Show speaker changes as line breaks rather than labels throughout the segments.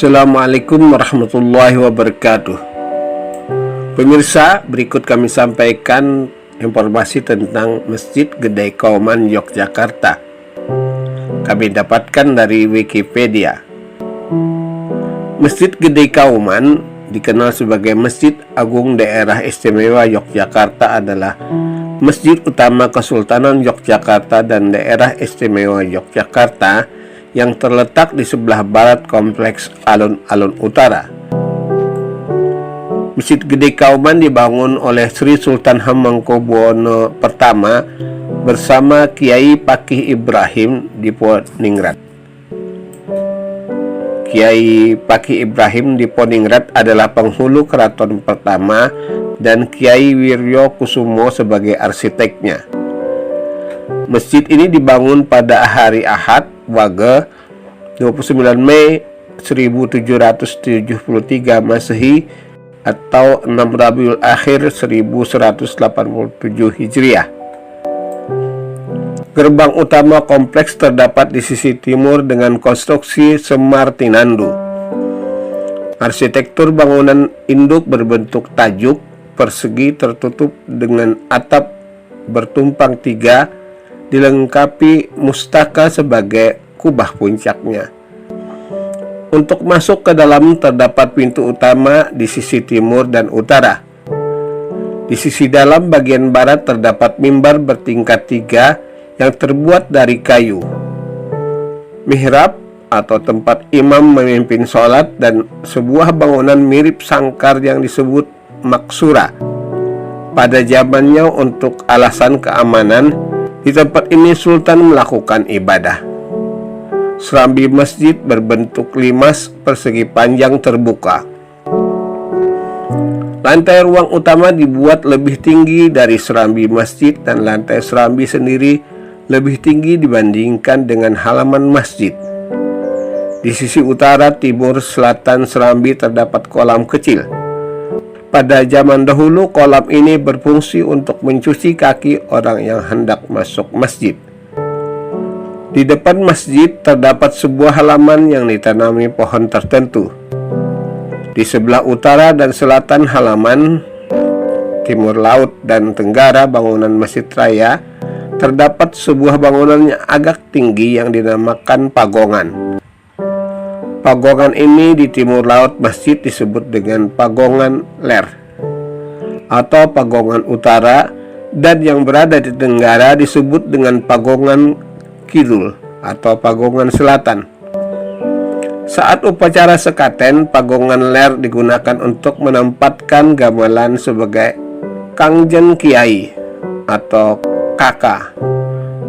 Assalamualaikum warahmatullahi wabarakatuh. Pemirsa, berikut kami sampaikan informasi tentang Masjid Gede Kauman Yogyakarta. Kami dapatkan dari Wikipedia. Masjid Gede Kauman dikenal sebagai Masjid Agung Daerah Istimewa Yogyakarta adalah masjid utama Kesultanan Yogyakarta dan Daerah Istimewa Yogyakarta yang terletak di sebelah barat kompleks Alun-Alun Utara. Masjid Gede Kauman dibangun oleh Sri Sultan Hamengkubuwono I bersama Kiai Pakih Ibrahim Diponingrat. Kiai Pakih Ibrahim Diponingrat adalah penghulu keraton pertama dan Kiai Wiryo Kusumo sebagai arsiteknya. Masjid ini dibangun pada hari Ahad Wage 29 Mei 1773 Masehi atau 6 Rabiul Akhir 1187 Hijriah. Gerbang utama kompleks terdapat di sisi timur dengan konstruksi semartinandu. Arsitektur bangunan induk berbentuk tajuk persegi tertutup dengan atap bertumpang tiga, dilengkapi mustaka sebagai kubah puncaknya. Untuk masuk ke dalam terdapat pintu utama di sisi timur dan utara. Di sisi dalam bagian barat terdapat mimbar bertingkat tiga yang terbuat dari kayu. Mihrab atau tempat imam memimpin sholat dan sebuah bangunan mirip sangkar yang disebut maksura. Pada zamannya untuk alasan keamanan, di tempat ini Sultan melakukan ibadah. Serambi masjid berbentuk limas persegi panjang terbuka. Lantai ruang utama dibuat lebih tinggi dari serambi masjid dan lantai serambi sendiri lebih tinggi dibandingkan dengan halaman masjid. Di sisi utara, timur, selatan serambi terdapat kolam kecil. Pada zaman dahulu, kolam ini berfungsi untuk mencuci kaki orang yang hendak masuk masjid. Di depan masjid terdapat sebuah halaman yang ditanami pohon tertentu. Di sebelah utara dan selatan halaman, timur laut dan tenggara bangunan Masjid Raya, terdapat sebuah bangunan yang agak tinggi yang dinamakan pagongan. Pagongan ini di timur laut masjid disebut dengan pagongan ler atau pagongan utara, dan yang berada di tenggara disebut dengan pagongan kidul atau pagongan selatan. Saat upacara sekaten, pagongan ler digunakan untuk menempatkan gamelan sebagai kangjen kiai atau kaka,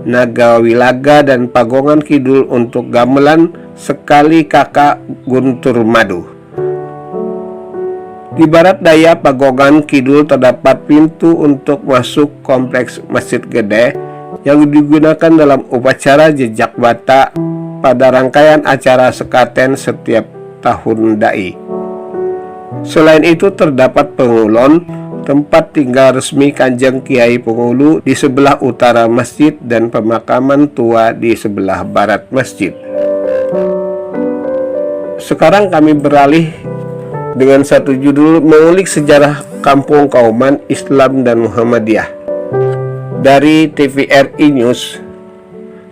naga wilaga, dan pagongan kidul untuk gamelan sekali kakak guntur madu. Di barat daya pagongan kidul terdapat pintu untuk masuk kompleks Masjid Gede yang digunakan dalam upacara jejak bata pada rangkaian acara sekaten setiap tahun dai. Selain itu terdapat pengulon, tempat tinggal resmi Kanjeng Kiai Pengulu di sebelah utara masjid, dan pemakaman tua di sebelah barat masjid. Sekarang kami beralih dengan satu judul mengulik sejarah Kampung Kauman Islam dan Muhammadiyah dari TVRI News,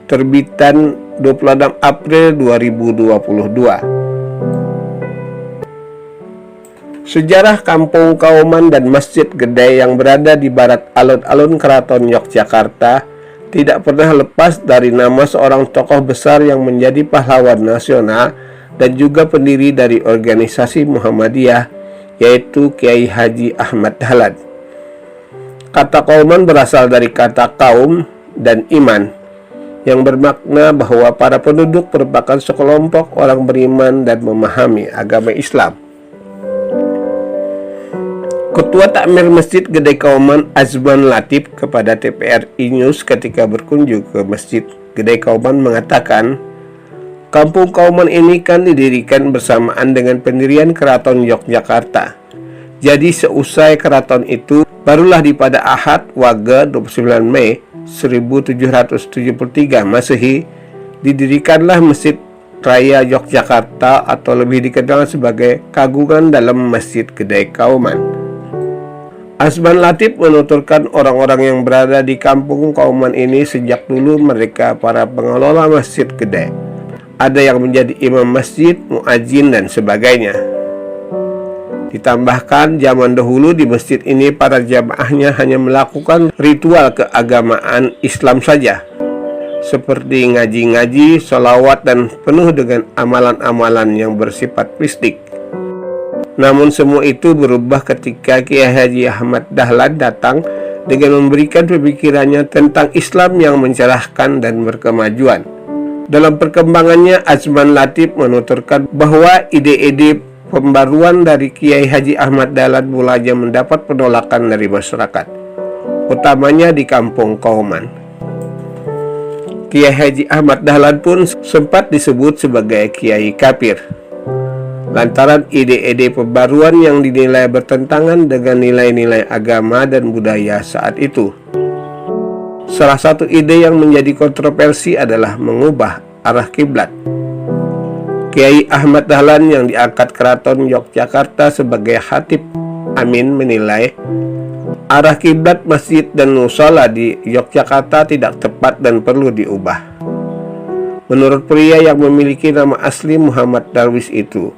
terbitan 26 April 2022. Sejarah Kampung Kauman dan Masjid Gede yang berada di barat alun-alun Keraton Yogyakarta tidak pernah lepas dari nama seorang tokoh besar yang menjadi pahlawan nasional dan juga pendiri dari organisasi Muhammadiyah, yaitu Kiai Haji Ahmad Dahlan. Kata Kauman berasal dari kata kaum dan iman, yang bermakna bahwa para penduduk merupakan sekelompok orang beriman dan memahami agama Islam. Ketua Takmir Masjid Gede Kauman Azman Latif kepada TVRI News ketika berkunjung ke Masjid Gede Kauman mengatakan, Kampung Kauman ini kan didirikan bersamaan dengan pendirian Keraton Yogyakarta. Jadi seusai keraton itu, barulah di pada Ahad Wage 29 Mei 1773 Masehi didirikanlah Masjid Raya Yogyakarta atau lebih dikenal sebagai Kagungan dalam Masjid Gede Kauman. Azman Latif menuturkan orang-orang yang berada di kampung Kauman ini sejak dulu mereka para pengelola Masjid Gede. Ada yang menjadi imam masjid, muadzin, dan sebagainya. Ditambahkan zaman dahulu di masjid ini para jamaahnya hanya melakukan ritual keagamaan Islam saja, seperti ngaji-ngaji, sholawat, dan penuh dengan amalan-amalan yang bersifat mistik. Namun semua itu berubah ketika Kiai Haji Ahmad Dahlan datang dengan memberikan pemikirannya tentang Islam yang mencerahkan dan berkemajuan. Dalam perkembangannya, Azman Latif menuturkan bahwa ide-ide pembaruan dari Kiai Haji Ahmad Dahlan mulanya mendapat penolakan dari masyarakat, utamanya di kampung Kauman. Kiai Haji Ahmad Dahlan pun sempat disebut sebagai kiai kafir lantaran ide-ide pembaruan yang dinilai bertentangan dengan nilai-nilai agama dan budaya saat itu. Salah satu ide yang menjadi kontroversi adalah mengubah arah kiblat. Kiai Ahmad Dahlan yang diangkat Keraton Yogyakarta sebagai khatib amin menilai arah kiblat masjid dan mushola di Yogyakarta tidak tepat dan perlu diubah. Menurut pria yang memiliki nama asli Muhammad Darwis itu,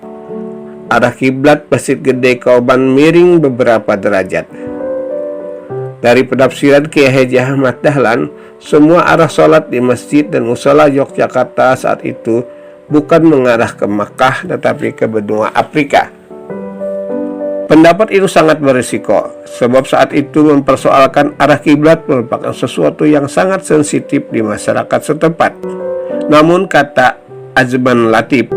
arah kiblat Masjid Gede Kauman miring beberapa derajat. Dari penafsiran Kiai Haji Ahmad Dahlan, semua arah sholat di masjid dan mushola Yogyakarta saat itu bukan mengarah ke Makkah tetapi ke benua Afrika. Pendapat itu sangat berisiko, sebab saat itu mempersoalkan arah kiblat merupakan sesuatu yang sangat sensitif di masyarakat setempat. Namun kata Azman Latif,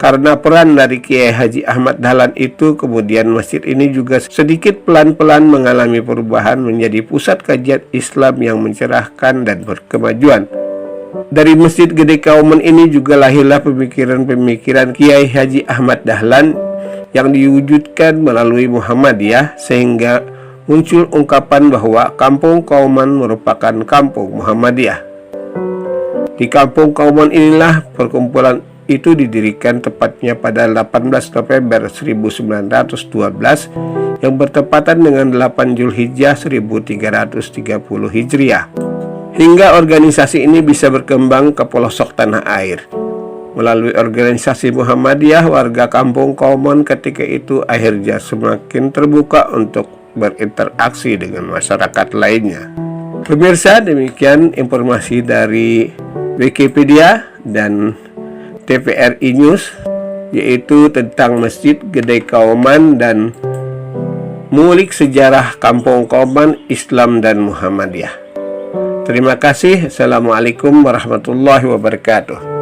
karena peran dari Kiai Haji Ahmad Dahlan itu, kemudian masjid ini juga sedikit pelan-pelan mengalami perubahan menjadi pusat kajian Islam yang mencerahkan dan berkemajuan. Dari Masjid Gede Kauman ini juga lahirlah pemikiran-pemikiran Kiai Haji Ahmad Dahlan yang diwujudkan melalui Muhammadiyah, sehingga muncul ungkapan bahwa kampung Kauman merupakan kampung Muhammadiyah. Di kampung Kauman inilah perkumpulan itu didirikan tepatnya pada 18 November 1912 yang bertepatan dengan 8 Zulhijjah 1330 Hijriah. Hingga organisasi ini bisa berkembang ke pelosok tanah air. Melalui organisasi Muhammadiyah, warga kampung Kauman ketika itu akhirnya semakin terbuka untuk berinteraksi dengan masyarakat lainnya. Pemirsa, demikian informasi dari Wikipedia dan TVRI News, yaitu tentang Masjid Gede Kauman dan mengulik sejarah kampung Kauman, Islam dan Muhammadiyah. Terima kasih. Assalamualaikum warahmatullahi wabarakatuh.